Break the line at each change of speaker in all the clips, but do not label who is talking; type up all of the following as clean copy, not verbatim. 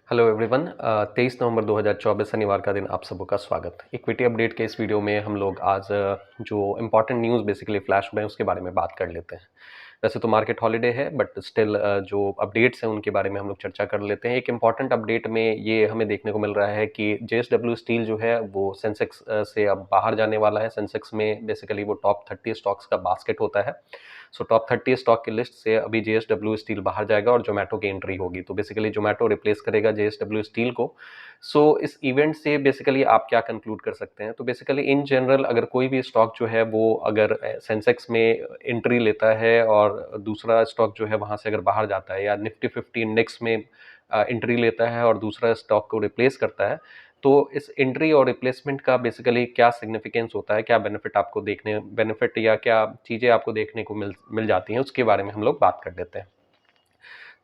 Hello everyone. 23 नवंबर 2024 शनिवार का दिन आप सबों का स्वागत। इक्विटी अपडेट के इस वीडियो में हम लोग आज जो इम्पोर्टेंट न्यूज़ बेसिकली फ्लैश हुए हैं उसके बारे में बात कर लेते हैं। वैसे तो मार्केट हॉलीडे है बट स्टिल जो अपडेट्स हैं उनके बारे में हम लोग चर्चा कर लेते हैं। एक इम्पॉर्टेंट अपडेट में ये हमें देखने को मिल रहा है कि जेएसडब्ल्यू स्टील जो है वो सेंसेक्स से अब बाहर जाने वाला है। सेंसेक्स में बेसिकली वो टॉप 30 स्टॉक्स का बास्केट होता है। सो टॉप 30 स्टॉक की लिस्ट से अभी जेएसडब्ल्यू स्टील बाहर जाएगा और जोमेटो की एंट्री होगी। तो बेसिकली जोमेटो रिप्लेस करेगा जेएसडब्ल्यू स्टील को। सो इस इवेंट से बेसिकली आप क्या कंक्लूड कर सकते हैं? तो बेसिकली इन जनरल अगर कोई भी स्टॉक जो है वो अगर सेंसेक्स में एंट्री लेता है और दूसरा स्टॉक जो है वहां से अगर बाहर जाता है या निफ्टी 50 इंडेक्स में एंट्री लेता है और दूसरा स्टॉक को रिप्लेस करता है, तो इस एंट्री और रिप्लेसमेंट का बेसिकली क्या सिग्निफिकेंस होता है, क्या बेनिफिट या क्या चीज़ें आपको देखने को मिल जाती हैं, उसके बारे में हम लोग बात कर लेते हैं।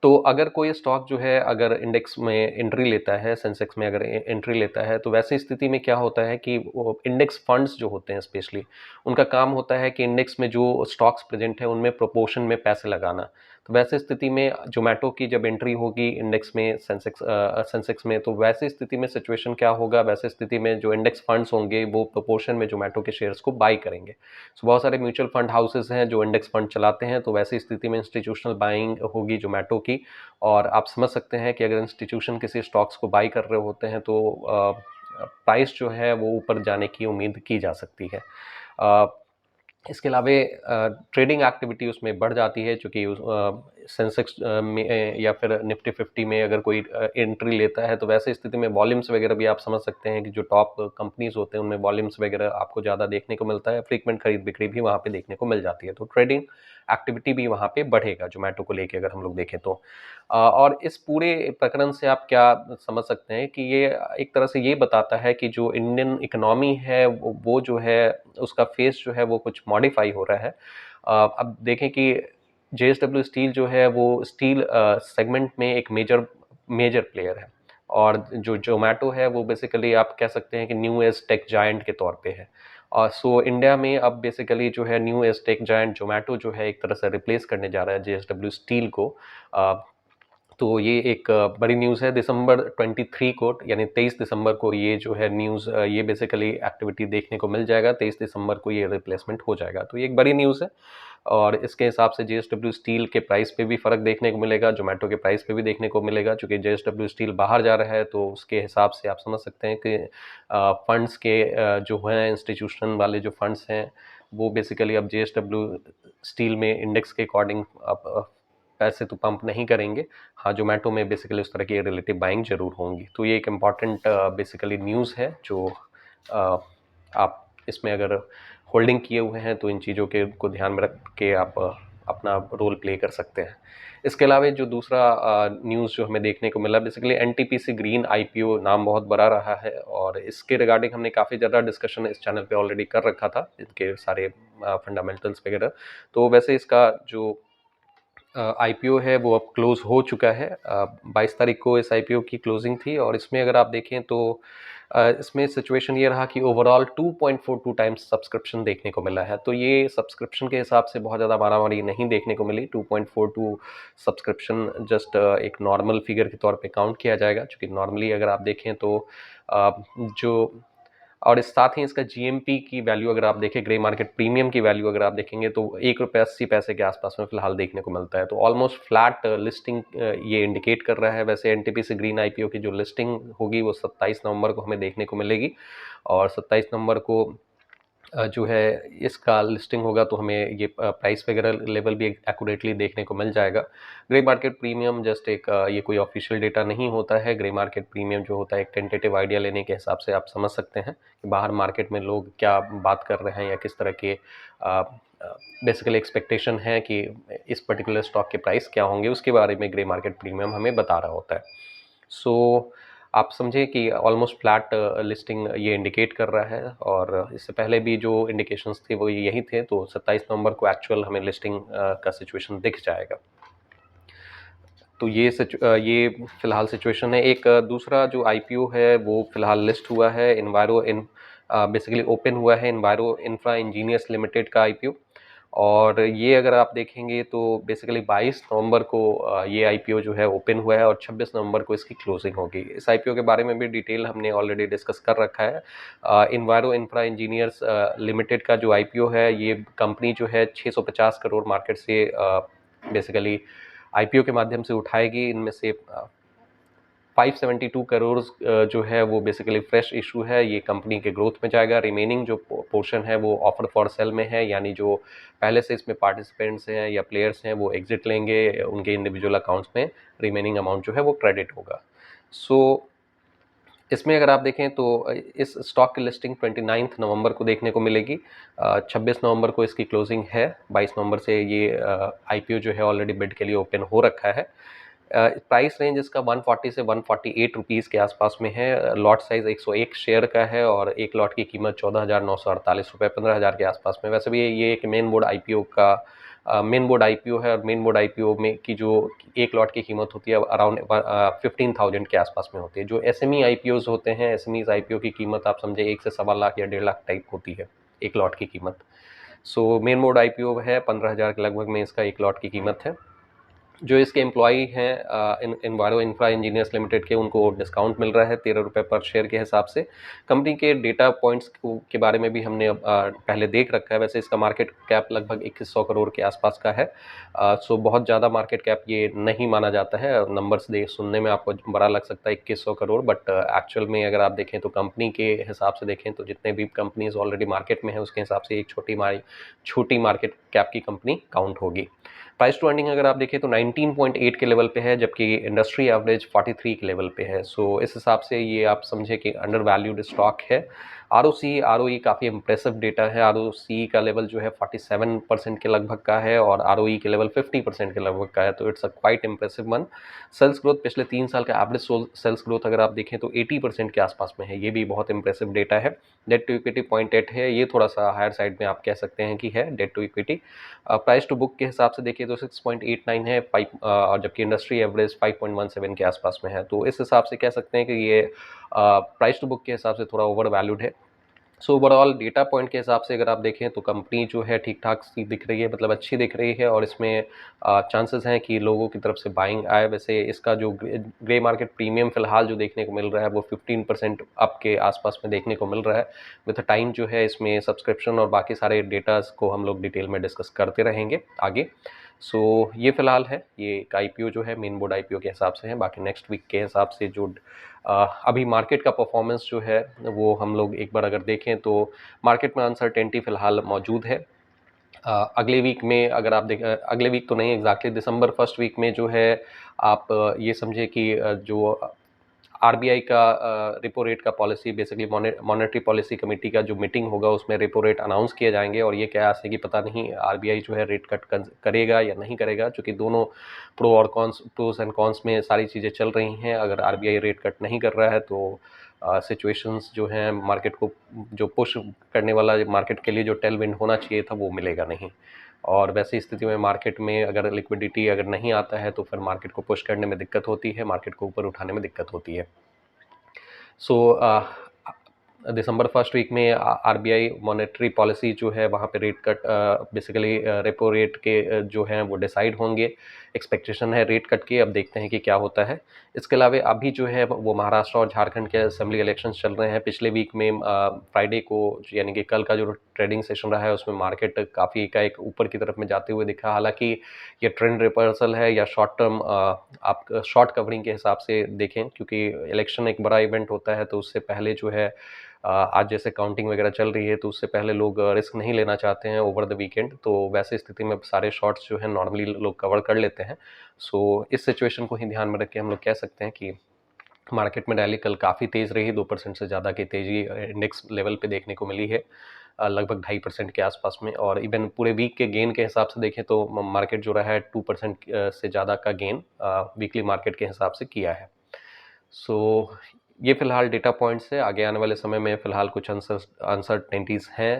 तो अगर कोई स्टॉक जो है अगर इंडेक्स में एंट्री लेता है, सेंसेक्स में अगर एंट्री लेता है, तो वैसी स्थिति में क्या होता है कि वो इंडेक्स फंड्स जो होते हैं स्पेशली, उनका काम होता है कि इंडेक्स में जो स्टॉक्स प्रेजेंट है उनमें प्रोपोर्शन में पैसे लगाना। तो वैसे स्थिति में जोमेटो की जब एंट्री होगी इंडेक्स में, सेंसेक्स में, तो वैसी स्थिति में सिचुएशन क्या होगा? वैसे स्थिति में जो इंडेक्स फंड्स होंगे वो प्रोपोर्शन में जोमेटो के शेयर्स को बाई करेंगे। सो बहुत सारे म्यूचुअल फंड हाउसेस हैं जो इंडेक्स फंड चलाते हैं, तो वैसी स्थिति में इंस्टीट्यूशनल बाइंग होगी जोमेटो की। और आप समझ सकते हैं कि अगर इंस्टीट्यूशन किसी स्टॉक्स को बाई कर रहे होते हैं तो प्राइस जो है वो ऊपर जाने की उम्मीद की जा सकती है। इसके अलावा ट्रेडिंग एक्टिविटी उसमें बढ़ जाती है, चूँकि सेंसेक्स में या फिर निफ्टी 50 में अगर कोई एंट्री लेता है, तो वैसे स्थिति में वॉल्यूम्स वगैरह भी आप समझ सकते हैं कि जो टॉप कंपनीज होते हैं उनमें वॉल्यूम्स वगैरह आपको ज़्यादा देखने को मिलता है। फ्रीक्वेंट खरीद बिक्री भी वहाँ पे देखने को मिल जाती है, तो ट्रेडिंग एक्टिविटी भी वहाँ पे बढ़ेगा जोमेटो को लेके अगर हम लोग देखें तो। और इस पूरे प्रकरण से आप क्या समझ सकते हैं कि ये एक तरह से ये बताता है कि जो इंडियन इकोनॉमी है वो जो है उसका फेस जो है वो कुछ मॉडिफाई हो रहा है। अब देखें कि जेएसडब्ल्यू स्टील जो है वो स्टील सेगमेंट में एक मेजर मेजर प्लेयर है, और जो जोमेटो है वो बेसिकली आप कह सकते हैं कि न्यू एज टेक जायंट के तौर पे है। और सो इंडिया में अब बेसिकली जो है new age tech giant Zomato जो है एक तरह से रिप्लेस करने जा रहा है जेएसडब्ल्यू स्टील को। अ, तो ये एक बड़ी न्यूज़ है। दिसंबर 23 को यानी 23 दिसंबर को ये जो है न्यूज़, ये बेसिकली एक्टिविटी देखने को मिल जाएगा। 23 दिसंबर को ये रिप्लेसमेंट हो जाएगा, तो ये एक बड़ी न्यूज़ है। और इसके हिसाब से जेएसडब्ल्यू स्टील के प्राइस पे भी फ़र्क देखने को मिलेगा, जोमेटो के प्राइस पे भी देखने को मिलेगा। चूँकि जेएसडब्ल्यू स्टील बाहर जा रहा है तो उसके हिसाब से आप समझ सकते हैं कि फंड्स के जो हैं इंस्टीट्यूशन वाले जो फंड्स हैं वो बेसिकली अब जेएसडब्ल्यू स्टील में इंडेक्स के अकॉर्डिंग अब पैसे तो पंप नहीं करेंगे। हाँ, जोमेटो में बेसिकली उस तरह की रिलेटिव बाइंग जरूर होंगी। तो ये एक इम्पॉर्टेंट बेसिकली न्यूज़ है जो आप इसमें अगर होल्डिंग किए हुए हैं तो इन चीज़ों के को ध्यान में रख के आप अपना रोल प्ले कर सकते हैं। इसके अलावा जो दूसरा न्यूज़ जो हमें देखने को मिला, बेसिकली एनटीपीसी ग्रीन आईपीओ नाम बहुत बड़ा रहा है, और इसके रिगार्डिंग हमने काफ़ी ज़्यादा डिस्कशन इस चैनल पे ऑलरेडी कर रखा था, इनके सारे फंडामेंटल्स वगैरह। तो वैसे इसका जो आईपीओ है वो अब क्लोज हो चुका है। 22 तारीख को इस आईपीओ की क्लोजिंग थी, और इसमें अगर आप देखें तो इसमें सिचुएशन ये रहा कि ओवरऑल 2.42 टाइम्स सब्सक्रिप्शन देखने को मिला है। तो ये सब्सक्रिप्शन के हिसाब से बहुत ज़्यादा मारामारी नहीं देखने को मिली। 2.42 सब्सक्रिप्शन जस्ट एक नॉर्मल फिगर के तौर पे काउंट किया जाएगा, क्योंकि नॉर्मली अगर आप देखें तो जो और इस साथ ही इसका जीएमपी की वैल्यू अगर आप देखें, ग्रे मार्केट प्रीमियम की वैल्यू अगर आप देखेंगे तो ₹1.80 के आसपास में फिलहाल देखने को मिलता है। तो ऑलमोस्ट फ्लैट लिस्टिंग ये इंडिकेट कर रहा है। वैसे एनटीपीसी ग्रीन आईपीओ की जो लिस्टिंग होगी वो 27 नवंबर को हमें देखने को मिलेगी, और 27 नवंबर को जो है इसका लिस्टिंग होगा तो हमें ये प्राइस वगैरह लेवल भी एक्यूरेटली देखने को मिल जाएगा। ग्रे मार्केट प्रीमियम जस्ट एक ये कोई ऑफिशियल डेटा नहीं होता है। ग्रे मार्केट प्रीमियम जो होता है एक टेंटेटिव आइडिया लेने के हिसाब से आप समझ सकते हैं कि बाहर मार्केट में लोग क्या बात कर रहे हैं या किस तरह के बेसिकली एक्सपेक्टेशन है कि इस पर्टिकुलर स्टॉक के प्राइस क्या होंगे, उसके बारे में ग्रे मार्केट प्रीमियम हमें बता रहा होता है। सो आप समझे कि ऑलमोस्ट फ्लैट लिस्टिंग ये इंडिकेट कर रहा है, और इससे पहले भी जो इंडिकेशंस थे वो यही थे। तो 27 नवंबर को एक्चुअल हमें लिस्टिंग का सिचुएशन दिख जाएगा। तो ये फिलहाल सिचुएशन है। एक दूसरा जो आईपीओ है वो फिलहाल लिस्ट हुआ है, बेसिकली ओपन हुआ है इन्वायरो इंफ्रा इंजीनियर्स लिमिटेड का आईपीओ। और ये अगर आप देखेंगे तो बेसिकली 22 नवंबर को ये आईपीओ जो है ओपन हुआ है और 26 नवंबर को इसकी क्लोजिंग होगी। इस आईपीओ के बारे में भी डिटेल हमने ऑलरेडी डिस्कस कर रखा है। इन्वायरो इंफ्रा इंजीनियर्स लिमिटेड का जो आईपीओ है, ये कंपनी जो है 650 करोड़ मार्केट से बेसिकली आईपीओ के माध्यम से उठाएगी। इनमें से 572 करोड़ जो है वो बेसिकली फ्रेश इशू है, ये कंपनी के ग्रोथ में जाएगा। रिमेनिंग जो पोर्शन है वो ऑफर फॉर सेल में है, यानी जो पहले से इसमें पार्टिसिपेंट्स हैं या प्लेयर्स हैं वो एग्जिट लेंगे, उनके इंडिविजुअल अकाउंट्स में रिमेनिंग अमाउंट जो है वो क्रेडिट होगा। सो इसमें अगर आप देखें तो इस स्टॉक की लिस्टिंग 29 नवंबर को देखने को मिलेगी। 26 नवंबर को इसकी क्लोजिंग है। 22 नवंबर से ये आईपीओ जो है ऑलरेडी बिड के लिए ओपन हो रखा है। प्राइस रेंज इसका 140 से 148 रुपीज़ के आसपास में है। लॉट साइज 101 शेयर का है और एक लॉट की कीमत 14,948 रुपये, 15,000 के आसपास में। वैसे भी ये एक मेन बोर्ड आईपीओ का मेन बोर्ड आईपीओ है और मेन बोर्ड आईपीओ में की जो एक लॉट की कीमत होती है अराउंड 15,000 के आसपास में होती है। जो एसएमई आईपीओज होते हैं, एसएमई आईपीओ की कीमत आप समझे 1 से सवा लाख या 1.5 लाख टाइप होती है एक लॉट की कीमत। सो मेन बोर्ड आईपीओ है, 15,000 के लगभग में इसका एक लॉट की कीमत है। जो इसके एम्प्लॉई हैं इन्वायरो इंफ्रा इंजीनियर्स लिमिटेड के, उनको डिस्काउंट मिल रहा है 13 रुपये पर शेयर के हिसाब से। कंपनी के डेटा पॉइंट्स के बारे में भी हमने पहले देख रखा है। वैसे इसका मार्केट कैप लगभग 2100 करोड़ के आसपास का है। सो बहुत ज़्यादा मार्केट कैप ये नहीं माना जाता है। नंबर्स सुनने में आपको बड़ा लग सकता है 2100 करोड़, बट एक्चुअल में अगर आप देखें तो कंपनी के हिसाब से देखें तो जितने भी कंपनीज ऑलरेडी मार्केट में है उसके हिसाब से एक छोटी मार्केट कैप की कंपनी काउंट होगी। प्राइस टू अर्निंग अगर आप देखें तो 19.8 के लेवल पे है, जबकि इंडस्ट्री एवरेज 43 के लेवल पे है। सो इस हिसाब से ये आप समझे कि अंडर वैल्यूड स्टॉक है। आरओसी आरओई काफ़ी इंप्रेसिव डेटा है। आरओसी का लेवल जो है 47% के लगभग का है और आरओई के लेवल 50% के लगभग का है, तो it's a quite impressive one. Sales growth पिछले 3 साल का एवरेज सेल्स ग्रोथ अगर आप देखें तो 80% के आसपास में है, ये भी बहुत इंप्रेसिव डेटा है। डेट टू इक्विटी 0.8 है, ये थोड़ा सा हायर साइड में आप कह सकते हैं कि है debt to equity. Price to book के हिसाब से देखिए तो 6.89 है, और जबकि इंडस्ट्री एवरेज 5.17 के आसपास में है। तो इस हिसाब से कह सकते हैं कि ये प्राइस टू बुक के हिसाब से थोड़ा ओवर वैल्यूड है। सो ओवरऑल डेटा पॉइंट के हिसाब से अगर आप देखें तो कंपनी जो है ठीक ठाक सी दिख रही है, मतलब अच्छी दिख रही है, और इसमें चांसेस हैं कि लोगों की तरफ से बाइंग आए। वैसे इसका जो ग्रे मार्केट प्रीमियम फिलहाल जो देखने को मिल रहा है वो 15% अप के आसपास में देखने को मिल रहा है। विद टाइम जो है इसमें सब्सक्रिप्शन और बाकी सारे डेटाज को हम लोग डिटेल में डिस्कस करते रहेंगे आगे। सो ये फिलहाल है, ये एक आईपीओ जो है मेन बोर्ड आईपीओ के हिसाब से है। बाकी नेक्स्ट वीक के हिसाब से जो अभी मार्केट का परफॉर्मेंस जो है वो हम लोग एक बार अगर देखें तो मार्केट में अनसर्टेनिटी फिलहाल मौजूद है। अगले वीक में अगर आप अगले वीक तो नहीं, एग्जैक्टली दिसंबर फर्स्ट वीक में जो है आप ये समझे कि जो आरबीआई का रेपो रेट का policy, basically monetary policy committee का जो मीटिंग होगा उसमें रेपो रेट अनाउंस किए जाएंगे, और ये क्या है कि पता नहीं आरबीआई जो है रेट कट करेगा या नहीं करेगा, क्योंकि दोनों प्रोस एंड कॉन्स में सारी चीज़ें चल रही हैं। अगर आरबीआई रेट कट नहीं कर रहा है तो सिचुएशंस जो हैं मार्केट को जो पुश करने वाला मार्केट के लिए जो टेल विंड होना चाहिए था वो मिलेगा नहीं, और वैसी स्थिति में मार्केट में अगर लिक्विडिटी अगर नहीं आता है तो फिर मार्केट को पुश करने में दिक्कत होती है, मार्केट को ऊपर उठाने में दिक्कत होती है। सो दिसंबर फर्स्ट वीक में आरबीआई मॉनेटरी पॉलिसी जो है वहाँ पे rate cut basically repo rate के जो हैं वो डिसाइड होंगे। एक्सपेक्टेशन है रेट कट की, अब देखते हैं कि क्या होता है। इसके अलावा अभी जो है वो महाराष्ट्र और झारखंड के असेंबली इलेक्शंस चल रहे हैं। पिछले वीक में फ्राइडे को यानी कि कल का जो ट्रेडिंग सेशन रहा है उसमें मार्केट काफ़ी एकाएक ऊपर की तरफ में जाते हुए दिखा। हालांकि ये ट्रेंड रिवर्सल है या शॉर्ट टर्म आप शॉर्ट कवरिंग के हिसाब से देखें, क्योंकि इलेक्शन एक बड़ा इवेंट होता है, तो उससे पहले जो है आज जैसे काउंटिंग वगैरह चल रही है तो उससे पहले लोग रिस्क नहीं लेना चाहते हैं ओवर द वीकेंड, तो वैसे स्थिति में सारे शॉर्ट्स जो है नॉर्मली लोग कवर कर लेते हैं। सो इस सिचुएशन को ही ध्यान में रख के हम लोग कह सकते हैं कि मार्केट में रैली कल काफ़ी तेज़ रही, 2% से ज़्यादा की तेज़ी इंडेक्स लेवल पे देखने को मिली है, लगभग 2.5% के आसपास में। और इवन पूरे वीक के गेन के हिसाब से देखें तो मार्केट जो रहा है 2% से ज़्यादा का गेन वीकली मार्केट के हिसाब से किया है। सो ये फिलहाल डेटा पॉइंट्स है। आगे आने वाले समय में फिलहाल कुछ अनसर्टेनिटीज़ हैं।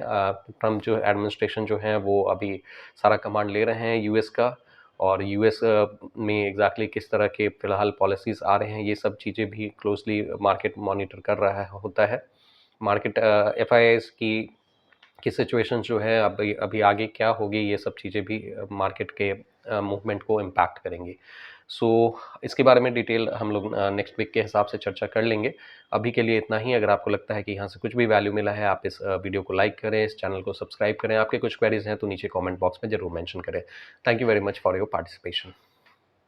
ट्रम्प जो एडमिनिस्ट्रेशन जो है वो अभी सारा कमांड ले रहे हैं यूएस का, और यूएस में एग्जैक्टली किस तरह के फिलहाल पॉलिसीज़ आ रहे हैं ये सब चीज़ें भी क्लोजली मार्केट मॉनिटर कर रहा है होता है। मार्केट एफआईआईज़ की कि सिचुएशन जो है अभी अभी आगे क्या होगी, ये सब चीज़ें भी मार्केट के मूवमेंट को इम्पैक्ट करेंगी। सो इसके बारे में डिटेल हम लोग नेक्स्ट वीक के हिसाब से चर्चा कर लेंगे। अभी के लिए इतना ही। अगर आपको लगता है कि यहाँ से कुछ भी वैल्यू मिला है, आप इस वीडियो को लाइक करें, इस चैनल को सब्सक्राइब करें। आपके कुछ क्वेरीज हैं तो नीचे कमेंट बॉक्स में ज़रूर मेंशन करें। Thank you very much for your participation.